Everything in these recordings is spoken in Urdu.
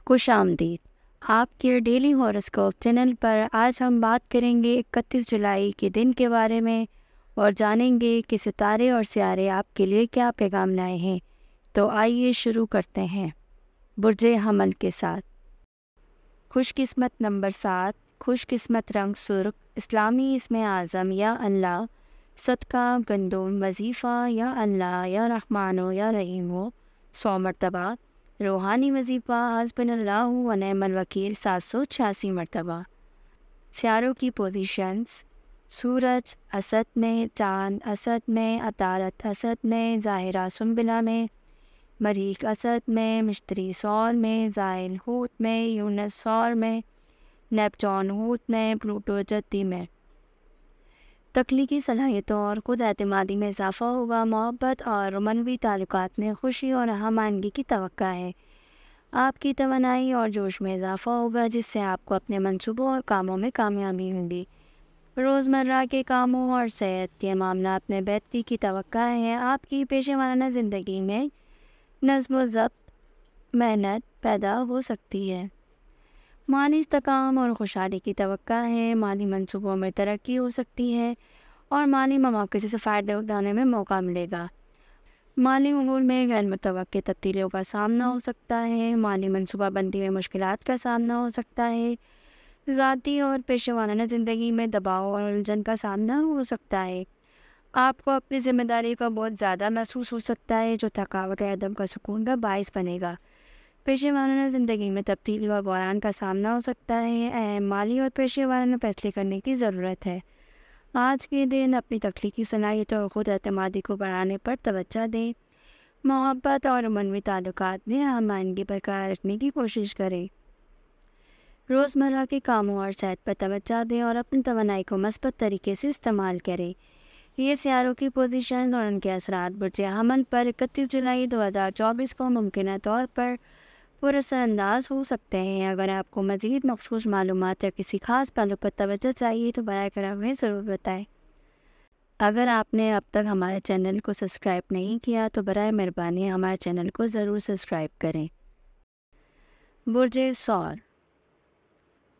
خوش آمدید آپ کے ڈیلی ہوراسکوپ چینل پر۔ آج ہم بات کریں گے 31 جولائی کے دن کے بارے میں اور جانیں گے کہ ستارے اور سیارے آپ کے لیے کیا پیغام لائے ہیں۔ تو آئیے شروع کرتے ہیں برج حمل کے ساتھ۔ خوش قسمت نمبر 7، خوش قسمت رنگ سرخ، اسلامی اسم اعظم یا اللہ، صدقہ گندم، وظیفہ یا اللہ یا رحمان ہو یا رحیم ہو 100 مرتبہ، روحانی وظیفہ حسبنا اللہ و نعم الوکیل 786 مرتبہ۔ سیاروں کی پوزیشنز: سورج اسد میں، چاند اسد میں، عطارد اسد میں، ظاہرہ سنبلہ میں، مریخ اسد میں، مشتری سور میں، زحل حوت میں، یونس سور میں، نیپچون حوت میں، پلوٹو جدی میں۔ تخلیقی صلاحیتوں اور خود اعتمادی میں اضافہ ہوگا۔ محبت اور رومانوی تعلقات میں خوشی اور ہم آہنگی کی توقع ہے۔ آپ کی توانائی اور جوش میں اضافہ ہوگا جس سے آپ کو اپنے منصوبوں اور کاموں میں کامیابی ہوگی۔ روزمرہ کے کاموں اور صحت کے معاملات میں بہتری کی توقع ہے۔ آپ کی پیشہ ورانہ زندگی میں نظم و ضبط، محنت پیدا ہو سکتی ہے۔ مالی استحکام اور خوشحالی کی توقع ہے۔ مالی منصوبوں میں ترقی ہو سکتی ہے اور مالی مواقع سے فائدہ اٹھانے میں موقع ملے گا۔ مالی امور میں غیر متوقع تبدیلیوں کا سامنا ہو سکتا ہے۔ مالی منصوبہ بندی میں مشکلات کا سامنا ہو سکتا ہے۔ ذاتی اور پیشہ ورانہ زندگی میں دباؤ اور الجھن کا سامنا ہو سکتا ہے۔ آپ کو اپنی ذمہ داری کا بہت زیادہ محسوس ہو سکتا ہے جو تھکاوٹ اور عدم کا سکون کا باعث بنے گا۔ پیشہ ورانہ زندگی میں تبدیلی اور بحران کا سامنا ہو سکتا ہے۔ اہم مالی اور پیشہ ورانہ فیصلے کرنے کی ضرورت ہے۔ آج کے دن اپنی تخلیقی صلاحیتوں اور خود اعتمادی کو بڑھانے پر توجہ دیں۔ محبت اور رومانوی تعلقات میں ہم آہنگی برقرار رکھنے کی کوشش کریں۔ روزمرہ کے کاموں اور صحت پر توجہ دیں اور اپنی توانائی کو مثبت طریقے سے استعمال کریں۔ یہ سیاروں کی پوزیشن اور ان کے اثرات برج حمل پر 31 جولائی 2024 کو ممکنہ طور پر پر اثر انداز ہو سکتے ہیں۔ اگر آپ کو مزید مخصوص معلومات یا کسی خاص پہلو پر توجہ چاہیے تو براہ کرم ہمیں ضرور بتائیں۔ اگر آپ نے اب تک ہمارے چینل کو سبسکرائب نہیں کیا تو برائے مہربانی ہمارے چینل کو ضرور سبسکرائب کریں۔ برج ثور،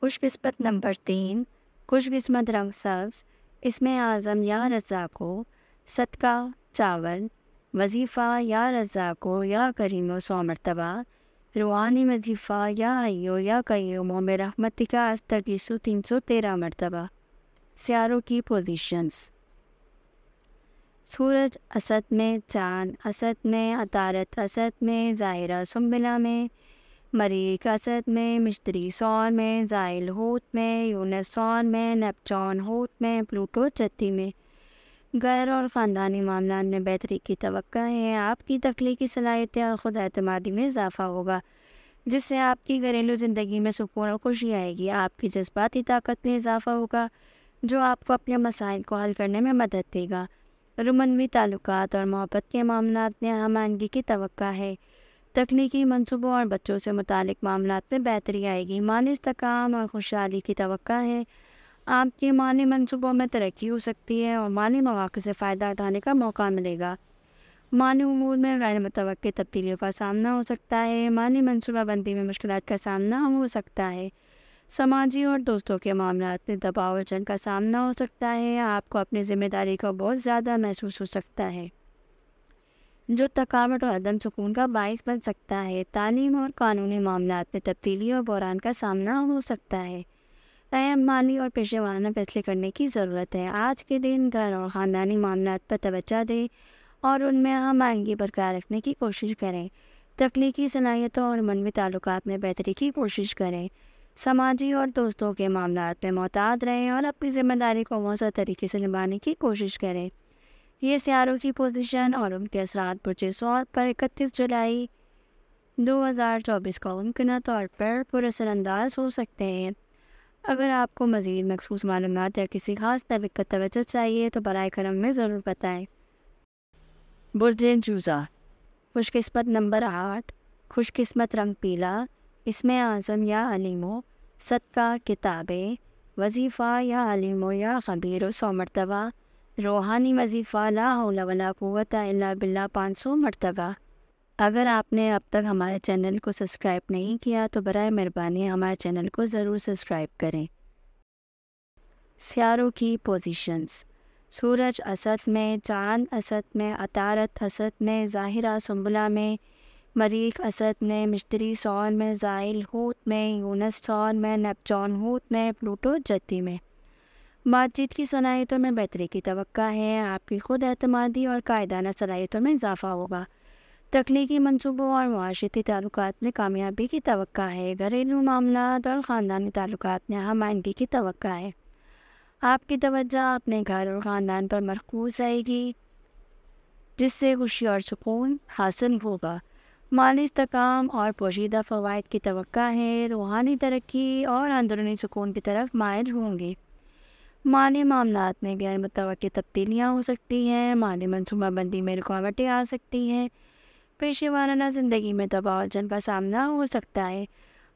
خوش قسمت نمبر 3، خوش قسمت رنگ سبز، اسم اعظم یا رزاق ہو، صدقہ چاول، وظیفہ یا رزاق ہو یا کریم ہو 100 مرتبہ، روحانی وظیفہ یا حیو یا قیوم ہو برحمتک استغیث 313 مرتبہ۔ سیاروں کی پوزیشنز: سورج اسد میں، چاند اسد میں، عطارد اسد میں، ظاہرہ سنبلہ میں، مریخ اسد میں، مشتری سور میں، زحل حوت میں، یونس سور میں، نیپچون حوت میں، پلوٹو جدی میں۔ غیر اور خاندانی معاملات میں بہتری کی توقع ہے۔ آپ کی تخلیقی صلاحیتیں اور خود اعتمادی میں اضافہ ہوگا جس سے آپ کی گھریلو زندگی میں سکون اور خوشی آئے گی۔ آپ کی جذباتی طاقت میں اضافہ ہوگا جو آپ کو اپنے مسائل کو حل کرنے میں مدد دے گا۔ رومانوی تعلقات اور محبت کے معاملات میں ہم آہنگی کی توقع ہے۔ تکنیکی منصوبوں اور بچوں سے متعلق معاملات میں بہتری آئے گی۔ مالی استحکام اور خوشحالی کی توقع ہے۔ آپ کے مالی منصوبوں میں ترقی ہو سکتی ہے اور مالی مواقع سے فائدہ اٹھانے کا موقع ملے گا۔ مالی امور میں غیر متوقع تبدیلیوں کا سامنا ہو سکتا ہے۔ مالی منصوبہ بندی میں مشکلات کا سامنا ہو سکتا ہے۔ سماجی اور دوستوں کے معاملات میں دباؤ اور الجھن کا سامنا ہو سکتا ہے۔ آپ کو اپنی ذمہ داری کا بہت زیادہ محسوس ہو سکتا ہے جو تھکاوٹ اور عدم سکون کا باعث بن سکتا ہے۔ تعلیم اور قانونی معاملات میں تبدیلی اور بحران کا سامنا ہو سکتا ہے۔ اہم مالی اور پیشہ ورانہ فیصلے کرنے کی ضرورت ہے۔ آج کے دن گھر اور خاندانی معاملات پر توجہ دیں اور ان میں ہم آہنگی برقرار رکھنے کی کوشش کریں۔ تخلیقی صلاحیتوں اور رومانوی تعلقات میں بہتری کی کوشش کریں۔ سماجی اور دوستوں کے معاملات میں محتاط رہیں اور اپنی ذمہ داری کو مؤثر طریقے سے نبھانے کی کوشش کریں۔ یہ سیاروں کی پوزیشن اور ان کے اثرات برج ثور پر 31 جولائی 2024 کو ممکنہ طور پر اثر انداز ہو سکتے ہیں۔ اگر آپ کو مزید مخصوص معلومات یا کسی خاص ٹاپک پر توجہ چاہیے تو براہ کرم میں ضرور بتائیں۔ برج جوزہ، خوش قسمت نمبر 8، خوش قسمت رنگ پیلا، اسم اعظم یا علیم ہو، صدقہ کتابیں، وظیفہ یا علیم ہو یا خبیر ہو 100 مرتبہ، روحانی وظیفہ لا حول ولا قوت الا باللہ 500 مرتبہ۔ اگر آپ نے اب تک ہمارے چینل کو سبسکرائب نہیں کیا تو برائے مہربانی ہمارے چینل کو ضرور سبسکرائب کریں۔ سیاروں کی پوزیشنز: سورج اسد میں، چاند اسد میں، عطارد اسد میں، ظاہرہ سنبلہ میں، مریخ اسد میں، مشتری سور میں، زحل حوت میں، یونس سور میں، نیپچون حوت میں، پلوٹو جدی میں۔ بات چیت کی صلاحیتوں میں بہتری کی توقع ہے، آپ کی خود اعتمادی اور قائدانہ صلاحیتوں میں اضافہ ہوگا۔ تخلیقی منصوبوں اور معاشرتی تعلقات میں کامیابی کی توقع ہے، گھریلو معاملات اور خاندانی تعلقات میں ہم آہنگی کی توقع ہے۔ آپ کی توجہ اپنے گھر اور خاندان پر مرکوز رہے گی، جس سے خوشی اور سکون حاصل ہوگا۔ مالی استحکام اور پوشیدہ فوائد کی توقع ہے، روحانی ترقی اور اندرونی سکون کی طرف مائل ہوں گے۔ مالی معاملات میں غیر متوقع تبدیلیاں ہو سکتی ہیں، مالی منصوبہ بندی میں رکاوٹیں آ سکتی ہیں، پیشہ ورانہ زندگی میں دباؤ جن کا سامنا ہو سکتا ہے۔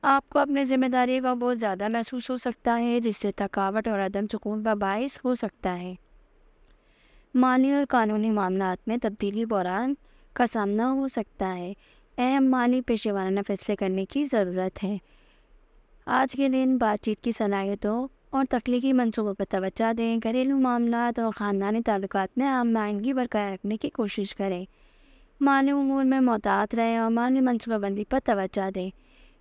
آپ کو اپنی ذمہ داری کا بہت زیادہ محسوس ہو سکتا ہے، جس سے تھکاوٹ اور عدم سکون کا باعث ہو سکتا ہے۔ مالی اور قانونی معاملات میں تبدیلی بحران کا سامنا ہو سکتا ہے، اہم مالی پیشہ ورانہ فیصلے کرنے کی ضرورت ہے۔ آج کے دن بات چیت کی صلاحیتوں اور تخلیقی منصوبوں پر توجہ دیں، گھریلو معاملات اور خاندانی تعلقات میں ہم آہنگی برقرار رکھنے کی کوشش کریں، مالی امور میں محتاط رہیں اور مالی منصوبہ بندی پر توجہ دیں۔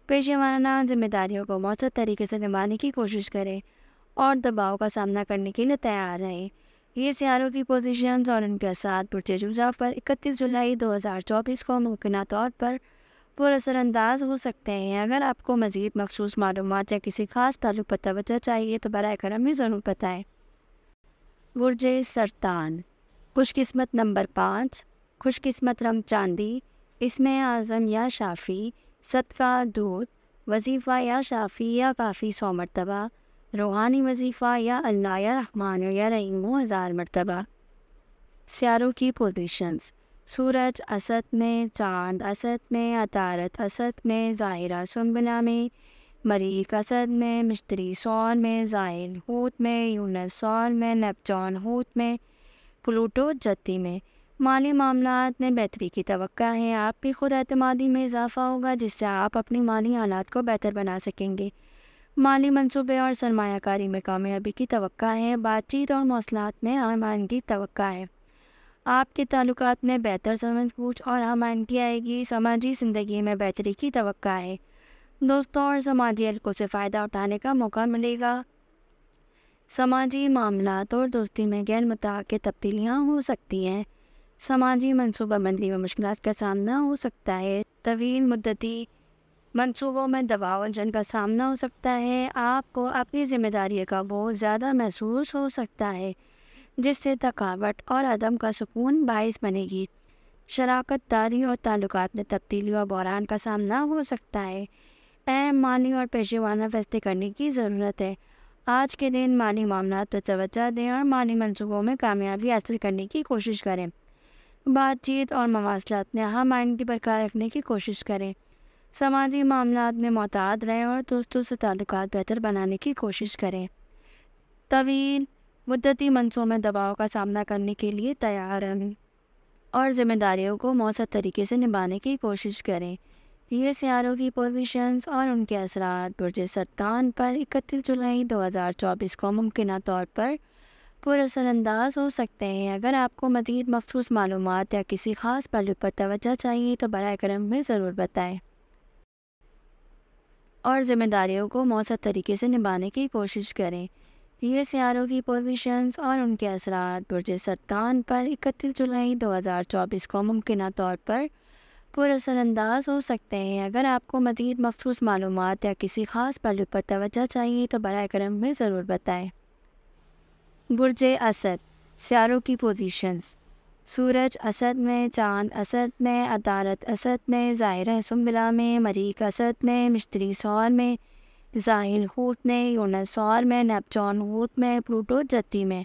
پیشہ ورانہ ذمہ داریوں کو مؤثر طریقے سے نبھانے کی کوشش کریں اور دباؤ کا سامنا کرنے کے لیے تیار رہیں۔ یہ سیاروں کی پوزیشنز اور ان کے اثرات برج جوزہ پر 31 جولائی 2024 کو ممکنہ طور پر پر اثر انداز ہو سکتے ہیں۔ اگر آپ کو مزید مخصوص معلومات یا کسی خاص تعلق پر توجہ چاہیے تو برائے کرم میں ضرور بتائیں۔ برج سرطان: خوش قسمت نمبر 5، خوش قسمت رنگ چاندی، اسم اعظم یا شافی، صدقہ دودھ، وظیفہ یا شافی یا کافی 100 مرتبہ، روحانی وظیفہ یا اللہ یا رحمان یا رحیم 1000 مرتبہ۔ سیاروں کی پوزیشنز: سورج اسد میں، چاند اسد میں، عطارد اسد میں، ظاہرہ سنبلہ میں، مریخ اسد میں، مشتری سور میں، زحل حوت میں، یونس سور میں، نیپچون حوت میں، پلوٹو جدی میں۔ مالی معاملات میں بہتری کی توقع ہے، آپ کی خود اعتمادی میں اضافہ ہوگا، جس سے آپ اپنی مالی حالات کو بہتر بنا سکیں گے۔ مالی منصوبے اور سرمایہ کاری میں کامیابی کی توقع ہے، بات چیت اور مواصلات میں ہم آہنگی کی توقع ہے۔ آپ کے تعلقات میں بہتر سمجھ بوجھ اور ہم آہنگی آئے گی، سماجی زندگی میں بہتری کی توقع ہے، دوستوں اور سماجی حلقوں سے فائدہ اٹھانے کا موقع ملے گا۔ سماجی معاملات اور دوستی میں غیر متوقع تبدیلیاں ہو سکتی ہیں، سماجی منصوبہ بندی میں مشکلات کا سامنا ہو سکتا ہے، طویل مدتی منصوبوں میں دباؤ جن کا سامنا ہو سکتا ہے، آپ کو اپنی ذمہ داری کا بہت زیادہ محسوس ہو سکتا ہے، جس سے تھکاوٹ اور عدم کا سکون باعث بنے گی۔ شراکت داری اور تعلقات میں تبدیلی اور بحران کا سامنا ہو سکتا ہے، اہم مالی اور پیشہ ورانہ فیصلے کرنے کی ضرورت ہے۔ آج کے دن مالی معاملات پر توجہ دیں اور مالی منصوبوں میں کامیابی حاصل کرنے کی کوشش کریں، بات چیت اور مواصلات میں ہم آہنگی برقرار رکھنے کی کوشش کریں، سماجی معاملات میں محتاط رہیں اور دوستوں سے تعلقات بہتر بنانے کی کوشش کریں۔ طویل مدتی منصوبوں میں دباؤ کا سامنا کرنے کے لیے تیار رہیں اور ذمہ داریوں کو مؤثر طریقے سے نبھانے کی کوشش کریں۔ یہ سیاروں کی پوزیشنز اور ان کے اثرات برج سرطان پر 31 جولائی 2024 کو ممکنہ طور پر اثر انداز ہو سکتے ہیں۔ اگر آپ کو مزید مخصوص معلومات یا کسی خاص پہلو پر توجہ چاہیے تو برائے کرم میں ضرور بتائیں اور ذمہ داریوں کو مؤثر طریقے سے نبھانے کی کوشش کریں۔ یہ سیاروں کی پوزیشنز اور ان کے اثرات برج سرطان پر 31 جولائی 2024 کو ممکنہ طور پر اثر انداز ہو سکتے ہیں۔ اگر آپ کو مزید مخصوص معلومات یا کسی خاص پہلو پر توجہ چاہیے تو برائے کرم میں ضرور بتائیں۔ برج اسد: سیاروں کی پوزیشنز: سورج اسد میں، چاند اسد میں، عطارد اسد میں، ظاہرہ سنبلہ میں، مریخ اسد میں، مشتری سور میں، زحل حوت میں، یونس سور میں، نیپچون حوت میں، پلوٹو جدی میں۔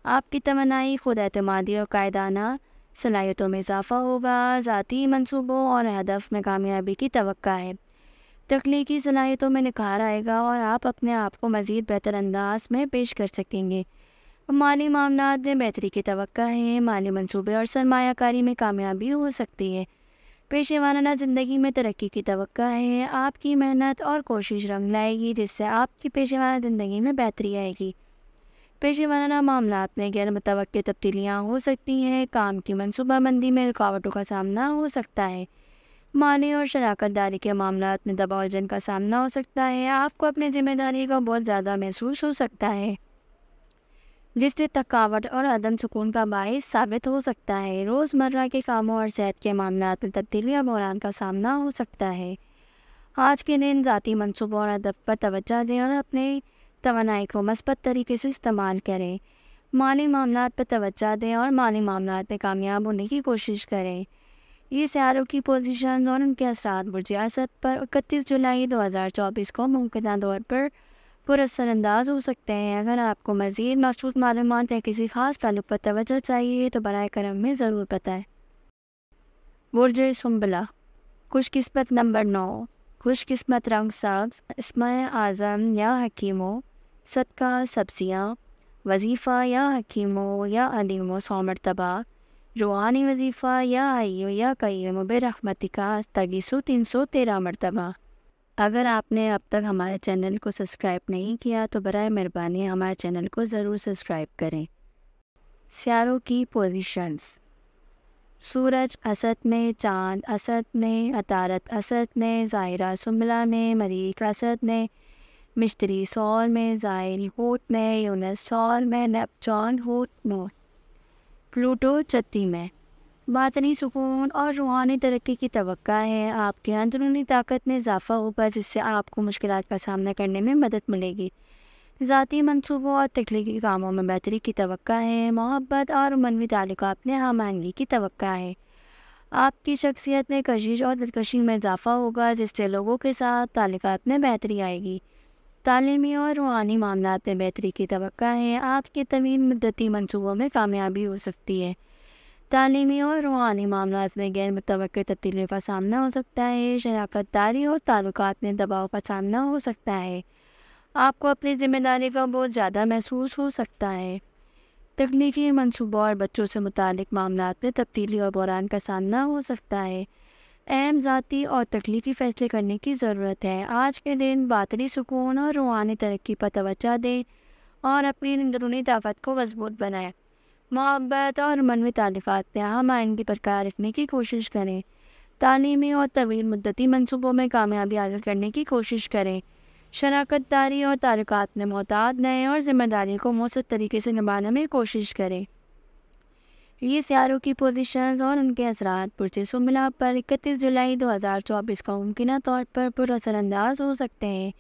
آپ کی توانائی، خود اعتمادی اور قائدانہ صلاحیتوں میں اضافہ ہوگا، ذاتی منصوبوں اور ہدف میں کامیابی کی توقع ہے، تخلیقی صلاحیتوں میں نکھار آئے گا اور آپ اپنے آپ کو مزید بہتر انداز میں پیش کر سکیں گے۔ مالی معاملات میں بہتری کی توقع ہے، مالی منصوبے اور سرمایہ کاری میں کامیابی ہو سکتی ہے، پیشے وارانہ زندگی میں ترقی کی توقع ہے۔ آپ کی محنت اور کوشش رنگ لائے گی، جس سے آپ کی پیشے وارانہ زندگی میں بہتری آئے گی۔ پیشے وارانہ معاملات میں غیر متوقع تبدیلیاں ہو سکتی ہیں۔ کام کی منصوبہ بندی میں رکاوٹوں کا سامنا ہو سکتا ہے۔ مالی اور شراکت داری کے معاملات میں دباؤ جن کا سامنا ہو سکتا ہے۔ آپ کو اپنی ذمہ داری کا بہت زیادہ محسوس ہو سکتا ہے، جس سے تھکاوٹ اور عدم سکون کا باعث ثابت ہو سکتا ہے۔ روزمرہ کے کاموں اور صحت کے معاملات میں تبدیلی اور بحران کا سامنا ہو سکتا ہے۔ آج کے دن ذاتی منصوبوں اور ہدف پر توجہ دیں اور اپنے توانائی کو مثبت طریقے سے استعمال کریں۔ مالی معاملات پر توجہ دیں اور مالی معاملات میں کامیاب ہونے کی کوشش کریں۔ یہ سیاروں کی پوزیشن اور ان کے اثرات برج اسد پر 31 جولائی 2024 کو ممکنہ طور پر پر اثر انداز ہو سکتے ہیں۔ اگر آپ کو مزید مخصوص معلومات یا کسی خاص تعلق پر توجہ چاہیے تو براہ کرم میں ضرور بتائیں۔ برج سنبلہ، خوش قسمت نمبر 9، خوش قسمت رنگ سبز، اسم اعظم یا حکیمو، صدقہ سبزیاں، وظیفہ یا حکیمو یا علیمو 100 مرتبہ، روحانی وظیفہ یا حیو یا قیوم برحمتک استغیث 313 مرتبہ۔ اگر آپ نے اب تک ہمارے چینل کو سبسکرائب نہیں کیا تو برائے مہربانی ہمارے چینل کو ضرور سبسکرائب کریں۔ سیاروں کی پوزیشنز: سورج اسد میں، چاند اسد میں، عطارد اسد میں، ظاہرہ سنبلہ میں، مریخ اسد میں، مشتری سور میں، زحل حوت میں، یونس سور میں، نیپچون حوت میں، پلوٹو چتی میں۔ باطنی سکون اور روحانی ترقی کی توقع ہے۔ آپ کے اندرونی طاقت میں اضافہ ہوگا، جس سے آپ کو مشکلات کا سامنا کرنے میں مدد ملے گی۔ ذاتی منصوبوں اور تخلیقی کاموں میں بہتری کی توقع ہے۔ محبت اور منوی تعلقات میں ہم آہنگی کی توقع ہے۔ آپ کی شخصیت میں کشش اور دلکشی میں اضافہ ہوگا، جس سے لوگوں کے ساتھ تعلقات میں بہتری آئے گی۔ تعلیمی اور روحانی معاملات میں بہتری کی توقع ہے۔ آپ کے طویل مدتی منصوبوں میں کامیابی ہو سکتی ہے۔ تعلیمی اور روحانی معاملات میں غیر متوقع تبدیلیوں کا سامنا ہو سکتا ہے۔ شراکت داری اور تعلقات میں دباؤ کا سامنا ہو سکتا ہے۔ آپ کو اپنی ذمہ داری کا بہت زیادہ محسوس ہو سکتا ہے۔ تخلیقی منصوبوں اور بچوں سے متعلق معاملات میں تبدیلی اور بحران کا سامنا ہو سکتا ہے۔ اہم ذاتی اور تخلیقی فیصلے کرنے کی ضرورت ہے۔ آج کے دن باطنی سکون اور روحانی ترقی پر توجہ دیں اور اپنی اندرونی طاقت کو مضبوط بنائیں۔ محبت اور منوی تعلقات میں ہم آہنگی برقرار رکھنے کی کوشش کریں۔ تعلیمی اور طویل مدتی منصوبوں میں کامیابی حاصل کرنے کی کوشش کریں۔ شراکت داری اور تعلقات میں محتاط رہیں اور ذمہ داری کو مثبت طریقے سے نبھانے میں کوشش کریں۔ یہ سیاروں کی پوزیشنز اور ان کے اثرات برج سنبلہ پر 31 جولائی 2024 کو ممکنہ طور پر اثر انداز ہو سکتے ہیں۔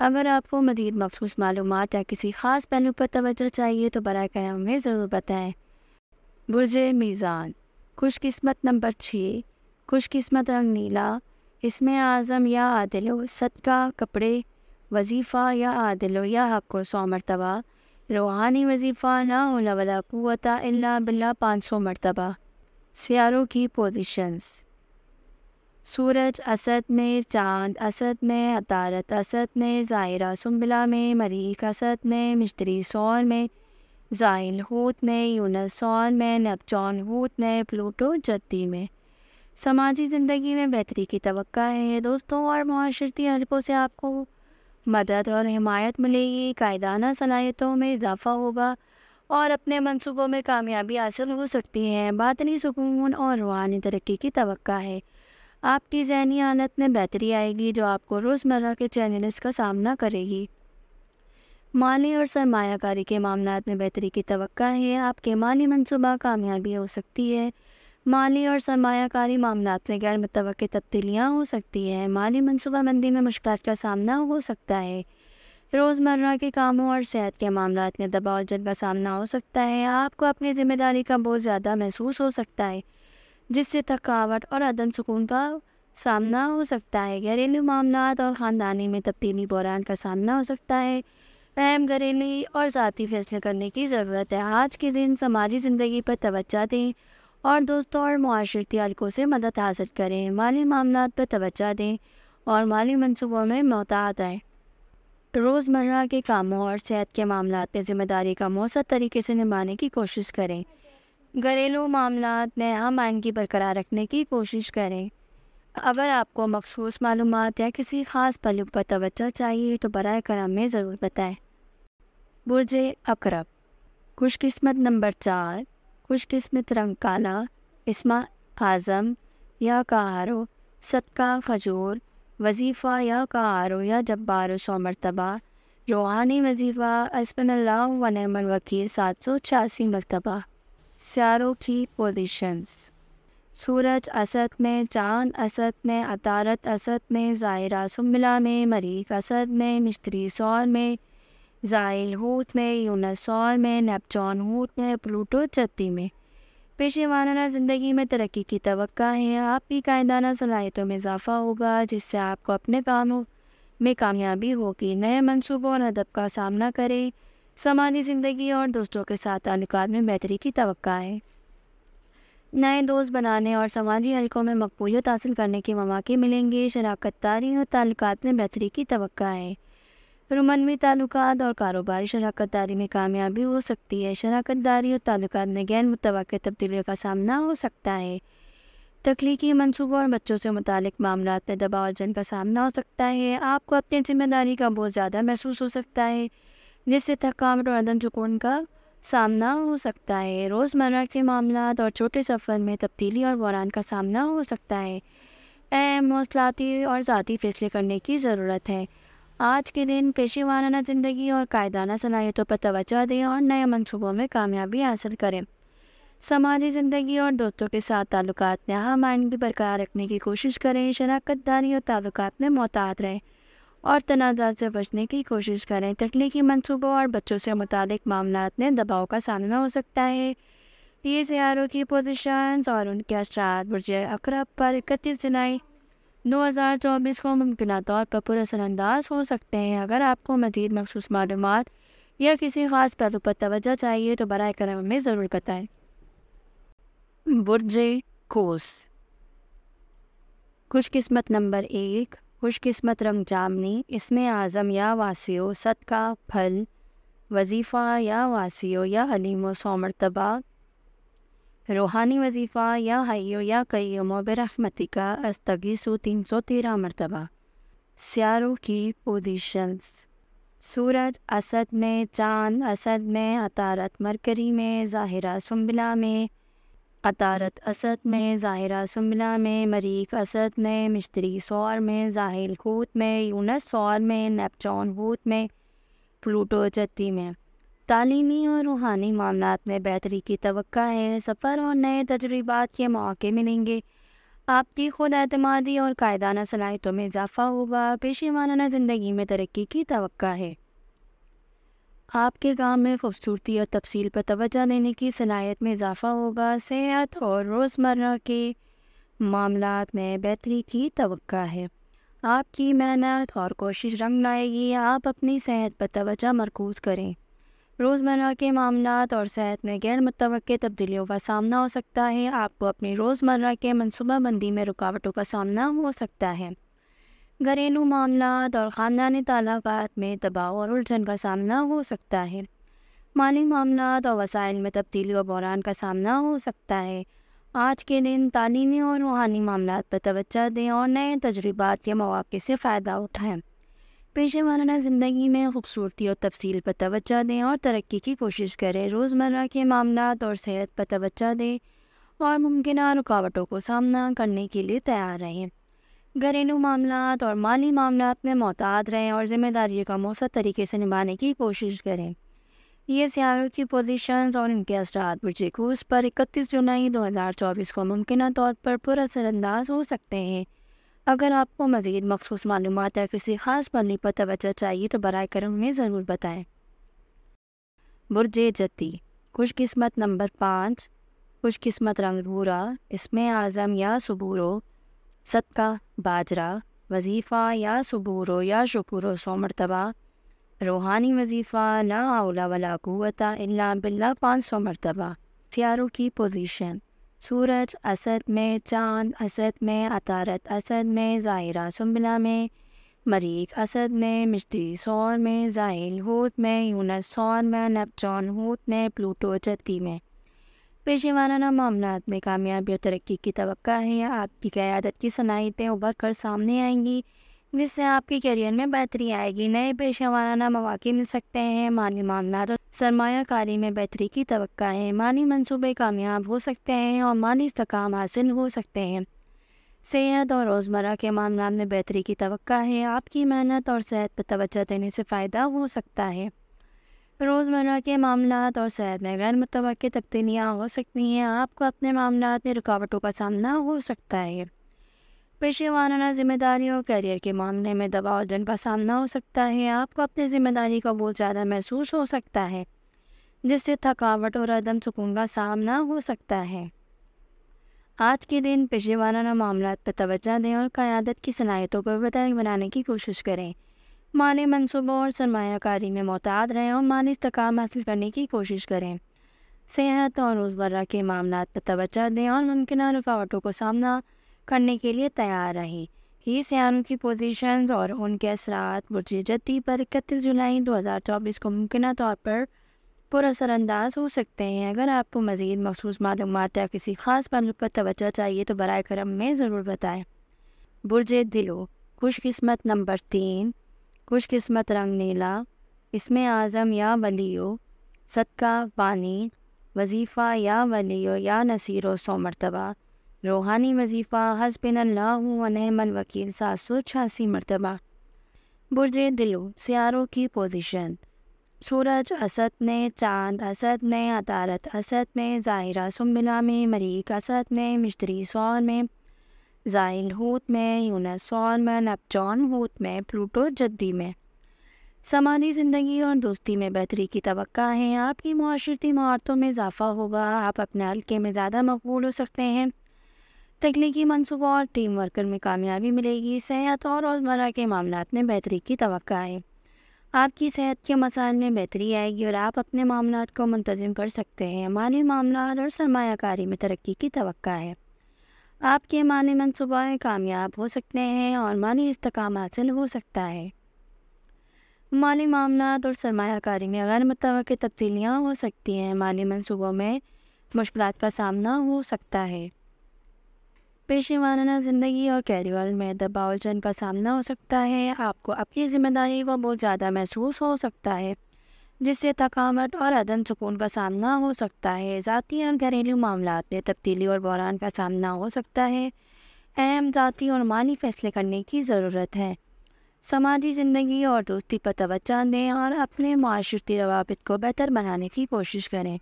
اگر آپ کو مزید مخصوص معلومات یا کسی خاص پہلو پر توجہ چاہیے تو براہ کرم ہمیں ضرور بتائیں۔ برج میزان، خوش قسمت نمبر 6، خوش قسمت رنگ نیلا، اسم اعظم یا عادل، صدقہ کپڑے، وظیفہ یا عادل یا حق 100 مرتبہ، روحانی وظیفہ لا حول ولا قوت الا باللہ 500 مرتبہ۔ سیاروں کی پوزیشنز: سورج اسد میں، چاند اسد میں، عطارد اسد میں، ظاہرہ سنبلہ میں، مریخ اسد میں، مشتری سور میں، زحل حوت میں، یونس سور میں، نیپچون حوت میں، پلوٹو جدی میں۔ سماجی زندگی میں بہتری کی توقع ہے۔ دوستوں اور معاشرتی حلقوں سے آپ کو مدد اور حمایت ملے گی۔ قائدانہ صلاحیتوں میں اضافہ ہوگا اور اپنے منصوبوں میں کامیابی حاصل ہو سکتی ہے۔ باطنی سکون اور روحانی ترقی کی توقع ہے۔ آپ کی ذہنی حالت میں بہتری آئے گی، جو آپ کو روزمرہ کے چیلنجز کا سامنا کرے گی۔ مالی اور سرمایہ کاری کے معاملات میں بہتری کی توقع ہے۔ آپ کے مالی منصوبہ کامیابی ہو سکتی ہے۔ مالی اور سرمایہ کاری معاملات میں غیر متوقع تبدیلیاں ہو سکتی ہیں۔ مالی منصوبہ بندی میں مشکلات کا سامنا ہو سکتا ہے۔ روزمرہ کے کاموں اور صحت کے معاملات میں دباؤ جن کا سامنا ہو سکتا ہے۔ آپ کو اپنی ذمہ داری کا بہت زیادہ محسوس ہو سکتا ہے، جس سے تھکاوٹ اور عدم سکون کا سامنا ہو سکتا ہے۔ گھریلو معاملات اور خاندانی میں تبدیلی بحران کا سامنا ہو سکتا ہے۔ اہم گھریلو اور ذاتی فیصلے کرنے کی ضرورت ہے۔ آج کے دن سماجی زندگی پر توجہ دیں اور دوستوں اور معاشرتی حلقوں سے مدد حاصل کریں۔ مالی معاملات پر توجہ دیں اور مالی منصوبوں میں محتاط رہیں۔ روزمرہ کے کاموں اور صحت کے معاملات میں ذمہ داری کا مؤثر طریقے سے نبھانے کی کوشش کریں۔ گھریلو معاملات میں ہم آہنگی برقرار رکھنے کی کوشش کریں۔ اگر آپ کو مخصوص معلومات یا کسی خاص پہلو پر توجہ چاہیے تو برائے کرم میں ضرور بتائیں۔ برج عقرب، خوش قسمت نمبر 4، خوش قسمت رنگ کالا، اسم اعظم یا کہارو، صدقہ کھجور، وظیفہ یا کہارو یا جبارو 100 مرتبہ، روحانی وظیفہ حسبنا اللہ و نعم الوکیل 786 مرتبہ۔ سیاروں کی پوزیشنز: سورج اسد میں، چاند اسد میں، عطارد اسد میں، ظاہرہ سنبلہ میں، مریخ اسد میں، مشتری ثور میں، زحیل حوت میں، یونس ثور میں، نیپچون حوت میں، پلوٹو چتی میں۔ پیشے وارانہ زندگی میں ترقی کی توقع ہے۔ آپ کی قائدانہ صلاحیتوں میں اضافہ ہوگا جس سے آپ کو اپنے کاموں میں کامیابی ہوگی۔ نئے منصوبوں اور ہدف کا سامنا کریں۔ سماجی زندگی اور دوستوں کے ساتھ تعلقات میں بہتری کی توقع ہے۔ نئے دوست بنانے اور سماجی حلقوں میں مقبولیت حاصل کرنے کے مواقع ملیں گے۔ شراکت داری اور تعلقات میں بہتری کی توقع ہے۔ رومانوی تعلقات اور کاروباری شراکت داری میں کامیابی ہو سکتی ہے۔ شراکت داری اور تعلقات میں غیر متوقع تبدیلیوں کا سامنا ہو سکتا ہے۔ تخلیقی منصوبوں اور بچوں سے متعلق معاملات میں دباؤ اور جنگ کا سامنا ہو سکتا ہے۔ آپ کو اپنی ذمہ داری کا بہت زیادہ محسوس ہو سکتا ہے جس سے تھکاوٹ اور عدم سکون کا سامنا ہو سکتا ہے۔ روزمرہ کے معاملات اور چھوٹے سفر میں تبدیلی اور بحران کا سامنا ہو سکتا ہے۔ اہم مواصلاتی اور ذاتی فیصلے کرنے کی ضرورت ہے۔ آج کے دن پیشے وارانہ زندگی اور قائدانہ صلاحیتوں پر توجہ دیں اور نئے منصوبوں میں کامیابی حاصل کریں۔ سماجی زندگی اور دوستوں کے ساتھ تعلقات میں ہم آہنگی برقرار رکھنے کی کوشش کریں۔ شراکت داری اور تعلقات میں محتاط رہیں اور تنازعات سے بچنے کی کوشش کریں۔ تخلیقی منصوبوں اور بچوں سے متعلق معاملات میں دباؤ کا سامنا ہو سکتا ہے۔ یہ سیاروں کی پوزیشنز اور ان کے اثرات برج عقرب پر 31 جولائی 2024 کو ممکنہ طور پر پر اثر انداز ہو سکتے ہیں۔ اگر آپ کو مزید مخصوص معلومات یا کسی خاص پہلو پر توجہ چاہیے تو برائے کرم ہمیں ضرور بتائیں۔ برج قوس، خوش قسمت نمبر 1، خوش قسمت رنگ جامنی، اسم اعظم یا واسیو، صدقہ پھل، وظیفہ یا واسیو یا حلیمو 100 مرتبہ، روحانی وظیفہ یا حیو یا قیومو برحمتک استغیثو 313 مرتبہ۔ سیاروں کی پوزیشنز: سورج اسد میں، چاند اسد میں، عطارد مرکری میں، ظاہرہ سنبلہ میں، عطارد اسد میں، ظاہرہ سنبلہ میں، مریخ اسد میں، مشتری ثور میں، زحیل حوت میں، یونس ثور میں، نیپچون حوت میں، پلوٹو چتی میں۔ تعلیمی اور روحانی معاملات میں بہتری کی توقع ہے۔ سفر اور نئے تجربات کے مواقع ملیں گے۔ آپ کی خود اعتمادی اور قائدانہ صلاحیتوں میں اضافہ ہوگا۔ پیشے وارانہ زندگی میں ترقی کی توقع ہے۔ آپ کے کام میں خوبصورتی اور تفصیل پر توجہ دینے کی صلاحیت میں اضافہ ہوگا۔ صحت اور روزمرہ کے معاملات میں بہتری کی توقع ہے۔ آپ کی محنت اور کوشش رنگ لائے گی۔ آپ اپنی صحت پر توجہ مرکوز کریں۔ روزمرہ کے معاملات اور صحت میں غیر متوقع تبدیلیوں کا سامنا ہو سکتا ہے۔ آپ کو اپنی روزمرہ کے منصوبہ بندی میں رکاوٹوں کا سامنا ہو سکتا ہے۔ گھریلو معاملات اور خاندانی تعلقات میں دباؤ اور الجھن کا سامنا ہو سکتا ہے۔ مالی معاملات اور وسائل میں تبدیلی اور بحران کا سامنا ہو سکتا ہے۔ آج کے دن تعلیمی اور روحانی معاملات پر توجہ دیں اور نئے تجربات کے مواقع سے فائدہ اٹھائیں۔ پیشے وارانہ زندگی میں خوبصورتی اور تفصیل پر توجہ دیں اور ترقی کی کوشش کریں۔ روزمرہ کے معاملات اور صحت پر توجہ دیں اور ممکنہ رکاوٹوں کو سامنا کرنے کے لیے تیار رہیں۔ گھریلو معاملات اور مالی معاملات میں محتاط رہیں اور ذمہ داریوں کا مؤثر طریقے سے نبھانے کی کوشش کریں۔ یہ سیاروں کی پوزیشنز اور ان کے اثرات برج قوس پر 31 جولائی 2024 کو ممکنہ طور پر پر اثر انداز ہو سکتے ہیں۔ اگر آپ کو مزید مخصوص معلومات یا کسی خاص پہلو پر توجہ چاہیے تو برائے کرم ہمیں ضرور بتائیں۔ برج جتی، خوش قسمت نمبر 5، خوش قسمت رنگ بھورا، اسم اعظم یا سبورو، صدقہ باجرہ، وظیفہ یا سبورو یا شکورو 100 مرتبہ، روحانی وظیفہ لا حول ولا قوت الا باللہ 500 مرتبہ۔ سیاروں کی پوزیشن: سورج اسد میں، چاند اسد میں، عطارد اسد میں، ظاہرہ سنبلہ میں، مریخ اسد میں، مشتری ثور میں، زحیل حوت میں، یونس ثور میں، نیپچون حوت میں، پلوٹو چتی میں۔ پیشے وارانہ معاملات میں کامیابی اور ترقی کی توقع ہے. آپ کی قیادت کی صلاحیتیں ابھر کر سامنے آئیں گی جس سے آپ کے کیریئر میں بہتری آئے گی. نئے پیشہ وارانہ مواقع مل سکتے ہیں. مالی معاملات اور سرمایہ کاری میں بہتری کی توقع ہے. مالی منصوبے کامیاب ہو سکتے ہیں اور مالی استحکام حاصل ہو سکتے ہیں. صحت اور روزمرہ کے معاملات میں بہتری کی توقع ہے. آپ کی محنت اور صحت پر توجہ دینے سے فائدہ ہو سکتا ہے. روزمرہ کے معاملات اور صحت میں غیر متوقع تبدیلیاں ہو سکتی ہیں. آپ کو اپنے معاملات میں رکاوٹوں کا سامنا ہو سکتا ہے. پیشے وارانہ ذمہ داری اور کیریئر کے معاملے میں دباؤ جن کا سامنا ہو سکتا ہے. آپ کو اپنی ذمہ داری کا بوجھ زیادہ محسوس ہو سکتا ہے جس سے تھکاوٹ اور عدم سکون کا سامنا ہو سکتا ہے. آج کے دن پیشے وارانہ معاملات پر توجہ دیں اور قیادت کی صلاحیتوں کو بہتر بنانے کی کوشش کریں. مالی منصوبوں اور سرمایہ کاری میں محتاط رہیں اور مالی استحکام حاصل کرنے کی کوشش کریں. صحت اور روزمرہ کے معاملات پر توجہ دیں اور ممکنہ رکاوٹوں کو سامنا کرنے کے لیے تیار رہیں. یہ سیاروں کی پوزیشنز اور ان کے اثرات برج جدی پر 31 جولائی 2024 کو ممکنہ طور پر پر اثر انداز ہو سکتے ہیں. اگر آپ کو مزید مخصوص معلومات یا کسی خاص پہلو پر توجہ چاہیے تو براہ کرم میں ضرور بتائیں. برج دلو، خوش قسمت نمبر 3، خوش قسمت رنگ نیلا، اسم اعظم یا ولیو، صدقہ بانی، وظیفہ یا ولیو یا نصیرو 100 مرتبہ، روحانی وظیفہ حسبنا اللہ و نعم الوکیل 786 مرتبہ. برج دلو سیاروں کی پوزیشن: سورج اسد میں، چاند اسد میں، عطارد اسد میں، ظاہرہ سنبلہ میں، مریخ اسد میں، مشتری سور میں، زحل حوت میں، یونس سور میں، نیپچون حوت میں، پلوٹو جدی میں. سماجی زندگی اور دوستی میں بہتری کی توقع ہے. آپ کی معاشرتی مہارتوں میں اضافہ ہوگا. آپ اپنے حلقے میں زیادہ مقبول ہو سکتے ہیں. تخلیقی منصوبوں اور ٹیم ورکر میں کامیابی ملے گی. صحت اور روزمرہ کے معاملات میں بہتری کی توقع ہے. آپ کی صحت کے مسائل میں بہتری آئے گی اور آپ اپنے معاملات کو منتظم کر سکتے ہیں. مالی معاملات اور سرمایہ کاری میں ترقی کی توقع ہے. آپ کے مالی منصوبے کامیاب ہو سکتے ہیں اور مالی استحکام حاصل ہو سکتا ہے. مالی معاملات اور سرمایہ کاری میں غیر متوقع تبدیلیاں ہو سکتی ہیں. مالی منصوبوں میں مشکلات کا سامنا ہو سکتا ہے. پیشے وارانہ زندگی اور کیریئر میں دباؤ جن کا سامنا ہو سکتا ہے. آپ کو اپنی ذمہ داری کو بہت زیادہ محسوس ہو سکتا ہے جس سے تھکاوٹ اور عدم سکون کا سامنا ہو سکتا ہے. ذاتی اور گھریلو معاملات میں تبدیلی اور بحران کا سامنا ہو سکتا ہے. اہم ذاتی اور مالی فیصلے کرنے کی ضرورت ہے. سماجی زندگی اور دوستی پر توجہ دیں اور اپنے معاشرتی روابط کو بہتر بنانے کی کوشش کریں.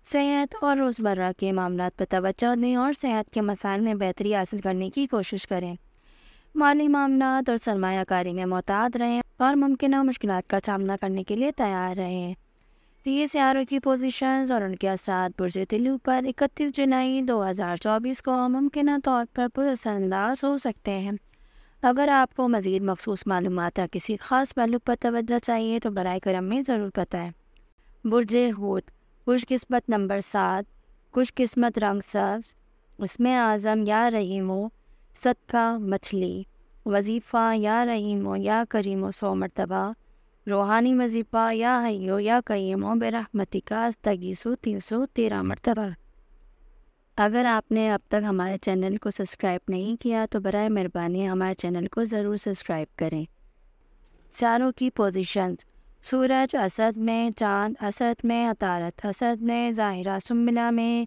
صحت اور روزمرہ کے معاملات پر توجہ دیں اور صحت کے مسائل میں بہتری حاصل کرنے کی کوشش کریں. مالی معاملات اور سرمایہ کاری میں محتاط رہیں اور ممکنہ مشکلات کا سامنا کرنے کے لیے تیار رہیں. یہ سیاروں کی پوزیشنز اور ان کے اثرات برج دلو پر 31 جولائی 2024 کو ممکنہ طور پر پر اثر انداز ہو سکتے ہیں. اگر آپ کو مزید مخصوص معلومات یا کسی خاص پہلو پر توجہ چاہیے تو براہ کرم میں ضرور بتائیں. برج حوت، خوش قسمت نمبر 7، خوش قسمت رنگ سبز، اسم اعظم یا رحیمو، صدقہ مچھلی، وظیفہ یا رحیمو یا کریمو 100 مرتبہ، روحانی وظیفہ یا حیو یا قیومو برحمتک استغیثو 313 مرتبہ. اگر آپ نے اب تک ہمارے چینل کو سبسکرائب نہیں کیا تو برائے مہربانی ہمارے چینل کو ضرور سبسکرائب کریں. سیاروں کی پوزیشنز: سورج اسد میں، چاند اسد میں، عطارد اسد میں، ظاہرہ سنبلہ میں،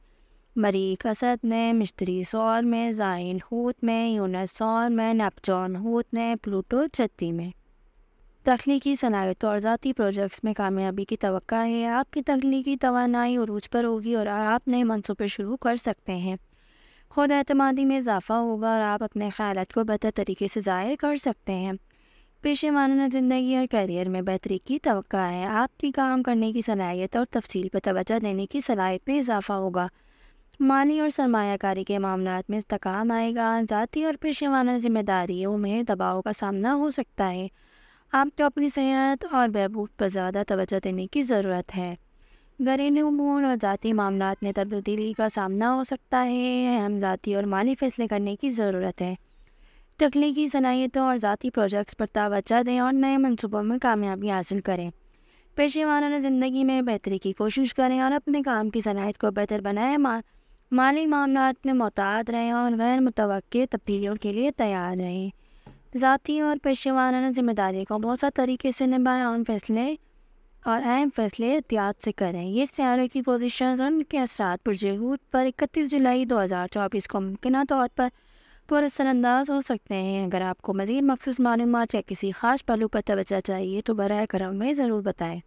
مریخ اسد میں، مشتری سور میں، زحل حوت میں، یونس سور میں، نیپچون حوت میں، پلوٹو جدی میں. تخلیقی صلاحیتوں اور ذاتی پروجیکٹس میں کامیابی کی توقع ہے. آپ کی تخلیقی توانائی عروج پر ہوگی اور آپ نئے منصوبے شروع کر سکتے ہیں. خود اعتمادی میں اضافہ ہوگا اور آپ اپنے خیالات کو بہتر طریقے سے ظاہر کر سکتے ہیں. پیشے وارانہ زندگی اور کیریئر میں بہتری کی توقع ہے. آپ کی کام کرنے کی صلاحیت اور تفصیل پر توجہ دینے کی صلاحیت میں اضافہ ہوگا. مالی اور سرمایہ کاری کے معاملات میں استحکام آئے گا. ذاتی اور پیشے وارانہ ذمہ داریوں میں دباؤ کا سامنا ہو سکتا ہے. آپ کو اپنی صحت اور بہبود پر زیادہ توجہ دینے کی ضرورت ہے. گھریلو امور اور ذاتی معاملات میں تبدیلی کا سامنا ہو سکتا ہے. اہم ذاتی اور مالی فیصلے کرنے کی ضرورت ہے. تخلیقی صلاحیتوں اور ذاتی پروجیکٹس پر توجہ دیں اور نئے منصوبوں میں کامیابی حاصل کریں. پیشے وارانہ زندگی میں بہتری کی کوشش کریں اور اپنے کام کی صلاحیت کو بہتر بنائیں۔ مالی معاملات میں محتاط رہیں اور غیر متوقع تبدیلیوں کے لیے تیار رہیں۔ ذاتی اور پیشے وارانہ ذمہ داری کو موثر طریقے سے نبھائیں اور اہم فیصلے احتیاط سے کریں۔ یہ سیارے کی پوزیشنز اور ان کے اثرات پرجہود پر 31 جولائی 2024 کو ممکنہ طور پر اثر انداز ہو سکتے ہیں۔ اگر آپ کو مزید مخصوص معلومات یا کسی خاص پہلو پر توجہ چاہیے تو براہ کرم ہمیں ضرور بتائیں۔